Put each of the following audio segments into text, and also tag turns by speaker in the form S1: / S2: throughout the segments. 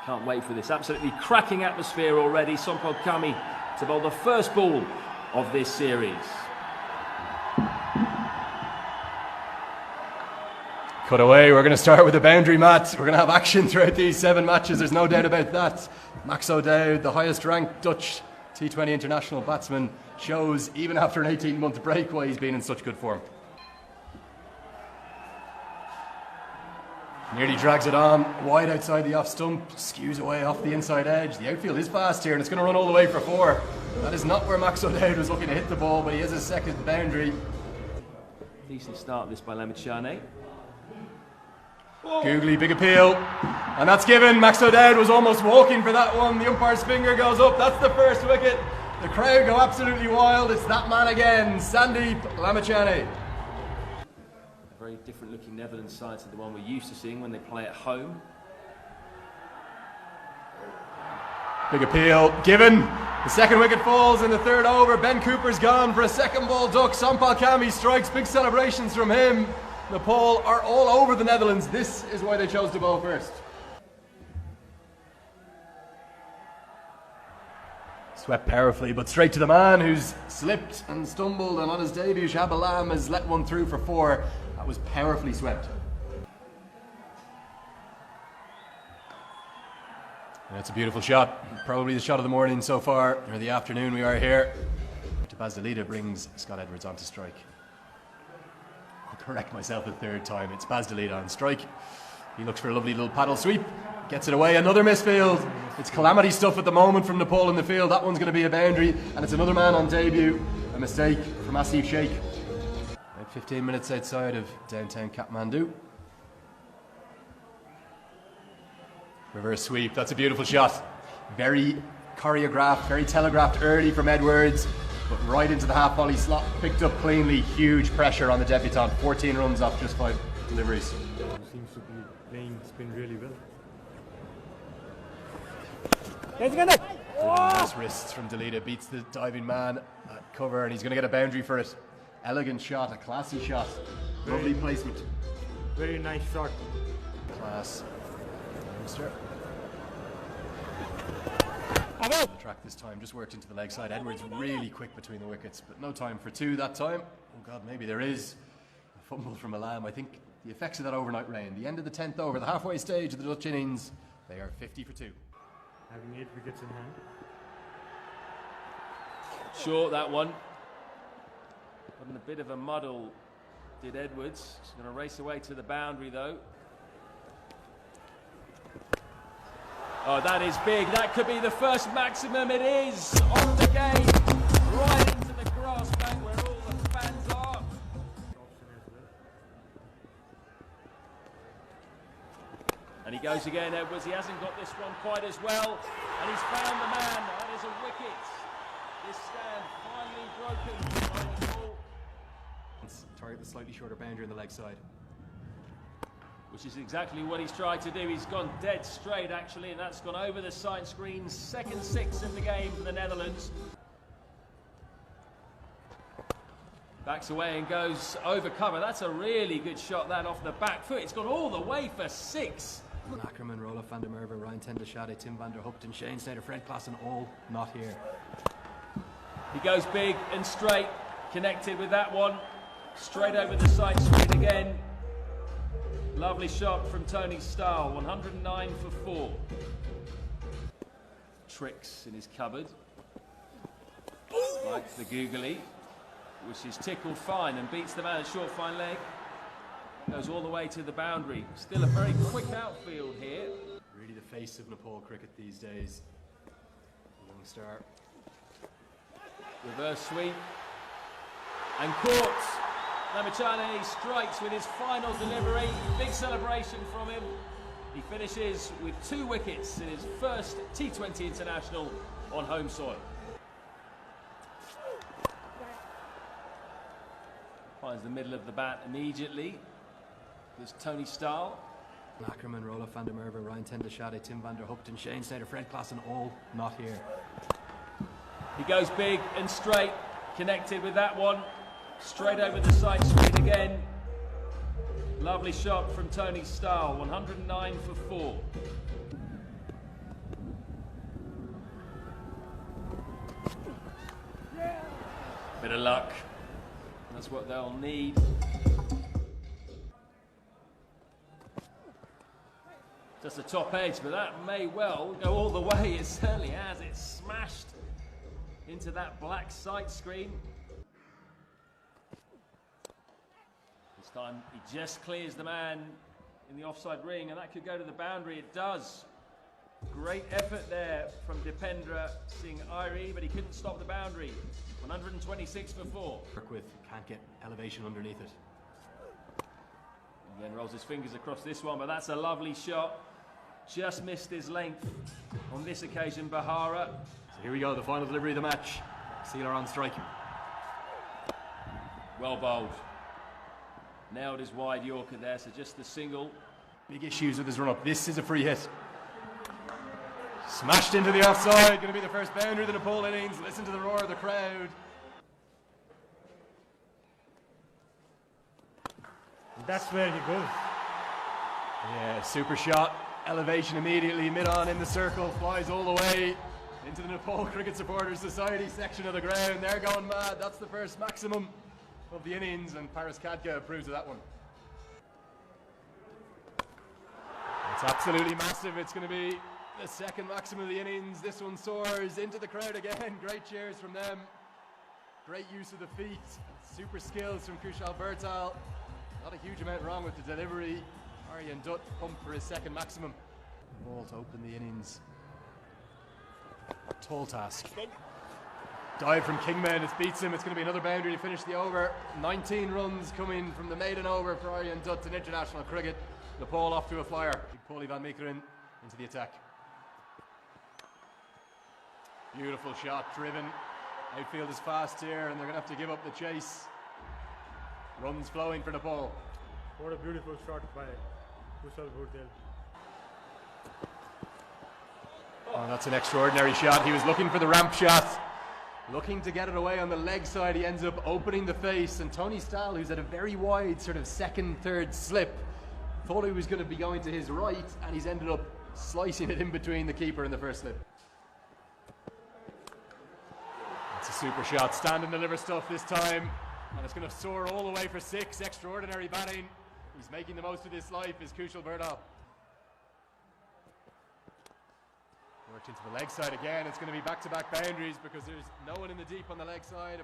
S1: Can't wait for this. Absolutely cracking atmosphere already. Sompal Kami to bowl the first ball of this series.
S2: Cut away, we're going to start with the boundary mat. We're going to have action throughout these 7 matches, there's no doubt about that. Max O'Dowd, the highest ranked Dutch T20 international batsman, shows even after an 18-month break why he's been in such good form. Nearly drags it on, wide outside the off stump, skews away off the inside edge. The outfield is fast here and it's going to run all the way for 4. That is not where Max O'Dowd was looking to hit the ball, but he has his second boundary.
S1: Decent start this by Lamachane.
S2: Googly, big appeal, and that's given. Max O'Dowd was almost walking for that one. The umpire's finger goes up, that's the first wicket. The crowd go absolutely wild. It's that man again, Sandeep Lamachane.
S1: A very different looking Netherlands side to the one we're used to seeing when they play at home.
S2: Big appeal, given. The second wicket falls in the 3rd over. Ben Cooper's gone for a second ball duck. Sompal Kami strikes, big celebrations from him. Nepal are all over the Netherlands. This is why they chose to bowl first. Swept powerfully, but straight to the man who's slipped and stumbled, and on his debut, Shahab Alam has let one through for 4. That was powerfully swept. And it's a beautiful shot. Probably the shot of the morning so far, or the afternoon we are here. Baz Delita brings Scott Edwards onto strike. Correct myself a 3rd time. It's Baz Delita on strike. He looks for a lovely little paddle sweep. Gets it away. Another misfield. It's calamity stuff at the moment from Nepal in the field. That one's going to be a boundary. And it's another man on debut. A mistake from Asif Sheikh. About 15 minutes outside of downtown Kathmandu. Reverse sweep. That's a beautiful shot. Very choreographed, very telegraphed early from Edwards. But right into the half volley slot, picked up cleanly. Huge pressure on the debutant. 14 runs off just 5 deliveries.
S3: He seems to be playing spin really well.
S2: Nice wrists from Delita, beats the diving man at cover, and he's going to get a boundary for it. Elegant shot, a classy shot. Lovely placement.
S3: Very nice shot.
S2: Class. Track this time, just worked into the leg side. Edwards really quick between the wickets, but no time for 2 that time. Oh God, maybe there is. A fumble from Alam. I think the effects of that overnight rain. The end of the 10th over, the halfway stage of the Dutch innings, they are 50 for 2.
S3: Having 8 wickets in hand.
S1: Short that one. Got in a bit of a muddle, did Edwards. He's going to race away to the boundary though. Oh, that is big. That could be the first maximum. It is on the gate, right into the grass bank where all the fans are. And he goes again, Edwards. He hasn't got this one quite as well. And he's found the man. That is a wicket. This stand finally broken by the ball.
S2: Target the slightly shorter boundary on the leg side.
S1: Which is exactly what he's tried to do. He's gone dead straight, actually, and that's gone over the side screen. Second 6 in the game for the Netherlands. Backs away and goes over cover. That's a really good shot, that off the back foot. It's gone all the way for 6.
S2: Ackerman, Rolla van der Merwe, Ryan Tendashade, Tim van der Hupten, Shane Snyder, Fred Klassen, all not here.
S1: He goes big and straight, connected with that one. Straight over the side screen again. Lovely shot from Tony Stahl, 109 for 4. Tricks in his cupboard. Like the googly, which is tickled fine and beats the man at short fine leg. Goes all the way to the boundary. Still a very quick outfield here.
S2: Really the face of Nepal cricket these days. Young star.
S1: Reverse sweep. And caught. Lamachane strikes with his final delivery. Big celebration from him. He finishes with 2 wickets in his first T20 international on home soil. Finds the middle of the bat immediately. There's Tony Stahl.
S2: Ackerman, Rolla van der Merwe, Ryan Tendashade, Tim van der Hupten, Shane Snyder, Fred Klassen, all not here.
S1: He goes big and straight, connected with that one. Straight over the side screen again. Lovely shot from Tony Stahl, 109 for 4. Bit of luck. That's what they'll need. Just the top edge, but that may well go all the way. It certainly has. It's smashed into that black sight screen. This time he just clears the man in the offside ring, and that could go to the boundary. It does. Great effort there from Dipendra Singh Airi, but he couldn't stop the boundary. 126 for 4.
S2: Work with, can't get elevation underneath it.
S1: And then rolls his fingers across this one, but that's a lovely shot. Just missed his length on this occasion, Bahara.
S2: So here we go, the final delivery of the match. Sealer on strike.
S1: Well bowled. Nailed his wide Yorker there, so just the single.
S2: Big issues with his run-up. This is a free hit. Smashed into the offside. Going to be the first boundary of the Nepal innings. Listen to the roar of the crowd.
S3: That's where he goes.
S2: Yeah, super shot. Elevation immediately. Mid-on in the circle. Flies all the way into the Nepal Cricket Supporters Society section of the ground. They're going mad. That's the first maximum of the innings, and Paris Kadka approves of that one. It's absolutely massive. It's going to be the second maximum of the innings. This one soars into the crowd again. Great cheers from them. Great use of the feet. Super skills from Kushal Bertal. Not a huge amount wrong with the delivery. Aryan Dutt pumped for his second maximum. Ball to open the innings. Tall task. Dive from Kingman, it beats him. It's going to be another boundary to finish the over. 19 runs coming from the maiden over for Aryan Dutt in international cricket. Nepal off to a flyer. Big Paulie van Meekeren into the attack. Beautiful shot, driven. Outfield is fast here, and they're going to have to give up the chase. Runs flowing for Nepal.
S3: What a beautiful shot by Kushal Bertal.
S2: Oh, that's an extraordinary shot. He was looking for the ramp shot, looking to get it away on the leg side. He ends up opening the face, and Tony Stahl, who's at a very wide sort of second, third slip, thought he was going to be going to his right, and he's ended up slicing it in between the keeper and the first slip. It's a super shot. Stand and deliver stuff this time, and it's going to soar all the way for 6. Extraordinary batting. He's making the most of this life, is Kushal Bertal. Worked into the leg side again. It's going to be back-to-back boundaries because there's no one in the deep on the leg side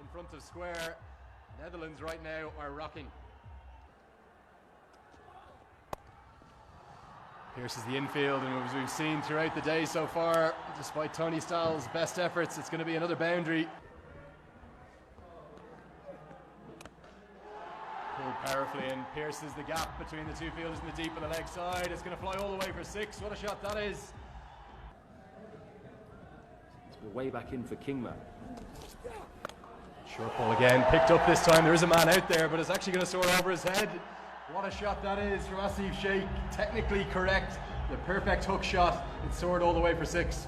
S2: in front of square. Netherlands right now are rocking. Pierces the infield, and as we've seen throughout the day so far, despite Tony Stahl's best efforts, it's going to be another boundary. Pulled powerfully and pierces the gap between the two fielders in the deep on the leg side. It's going to fly all the way for 6. What a shot that is.
S1: We're way back in for Kingman.
S2: Short ball again, picked up this time. There is a man out there, but it's actually going to soar over his head. What a shot that is from Asif Sheikh. Technically correct, the perfect hook shot. It soared all the way for 6.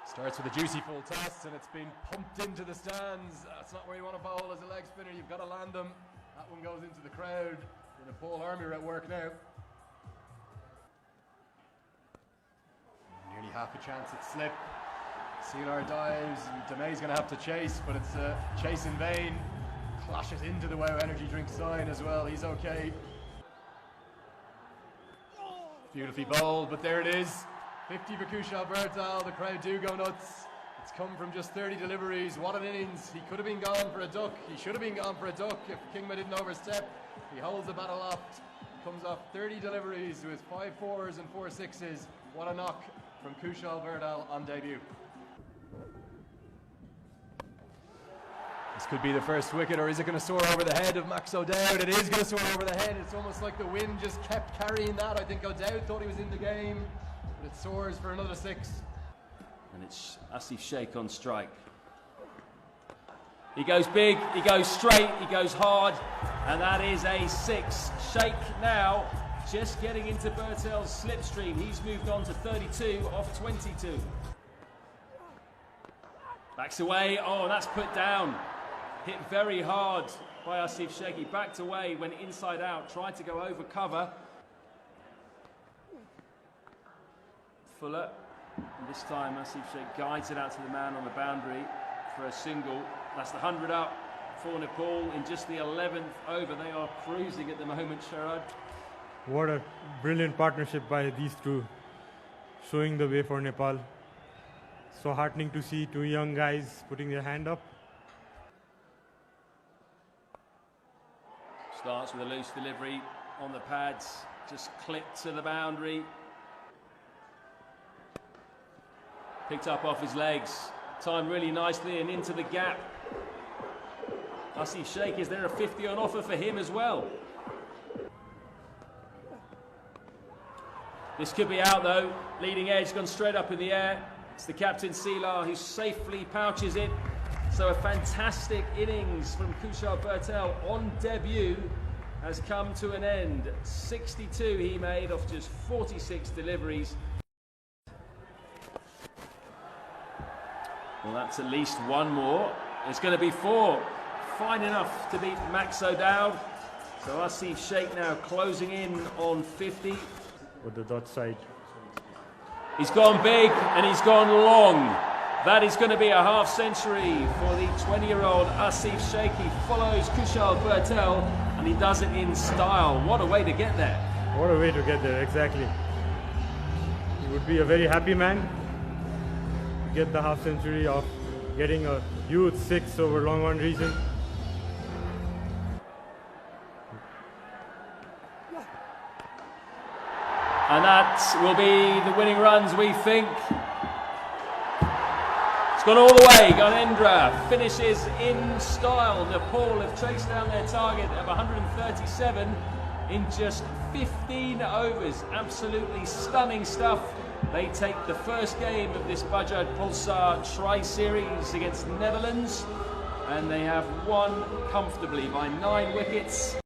S2: Starts with a juicy full toss, and it's been pumped into the stands. That's not where you want to bowl as a leg spinner. You've got to land them. That one goes into the crowd. The Nepal Army are at work now. Nearly half a chance at slip. Sealer dives. Demay's going to have to chase, but it's a chase in vain. Clashes into the Wow Energy drink sign as well. He's okay. Beautifully bowled, but there it is. 50 for Kushal Bertal. The crowd do go nuts. It's come from just 30 deliveries. What an innings. He could have been gone for a duck. He should have been gone for a duck if Kingma didn't overstep. He holds the bat aloft. Comes off 30 deliveries with 5 4s and 4 6s. What a knock from Kushal Bertal on debut. This could be the first wicket, or is it going to soar over the head of Max O'Dowd? It is going to soar over the head. It's almost like the wind just kept carrying that. I think O'Dowd thought he was in the game, but it soars for another 6.
S1: And it's Asif Sheikh on strike. He goes big, he goes straight, he goes hard, and that is a 6. Sheikh now just getting into Bertel's slipstream. He's moved on to 32 off 22. Backs away. Oh, that's put down. Hit very hard by Asif Sheikh. He backed away, went inside out, tried to go over cover. Fuller And this time Asif Sheikh guides it out to the man on the boundary for a single. That's the 100 up for Nepal in just the 11th over. They are cruising at the moment, Sharad.
S3: What a brilliant partnership by these two, showing the way for Nepal. So heartening to see two young guys putting their hand up.
S1: Starts with a loose delivery on the pads, just clipped to the boundary. Picked up off his legs, timed really nicely and into the gap. Asif Sheikh, is there a 50 on offer for him as well? This could be out though, leading edge gone straight up in the air. It's the captain Seelar who safely pouches it. So a fantastic innings from Kushal Bertel on debut has come to an end. 62 he made off just 46 deliveries. Well, that's at least one more. It's going to be 4. Fine enough to beat Max O'Dowd. So Asif Sheikh now closing in on 50.
S3: With the dot side.
S1: He's gone big and he's gone long. That is going to be a half century for the 20-year-old Asif Sheikh. He follows Kushal Bertel and he does it in style. What a way to get there.
S3: What a way to get there, exactly. He would be a very happy man to get the half century of getting a huge 6 over long on region.
S1: And that will be the winning runs, we think. It's gone all the way. Gyanendra finishes in style. Nepal have chased down their target of 137 in just 15 overs. Absolutely stunning stuff. They take the first game of this Bajaj Pulsar Tri-Series against Netherlands, and they have won comfortably by 9 wickets.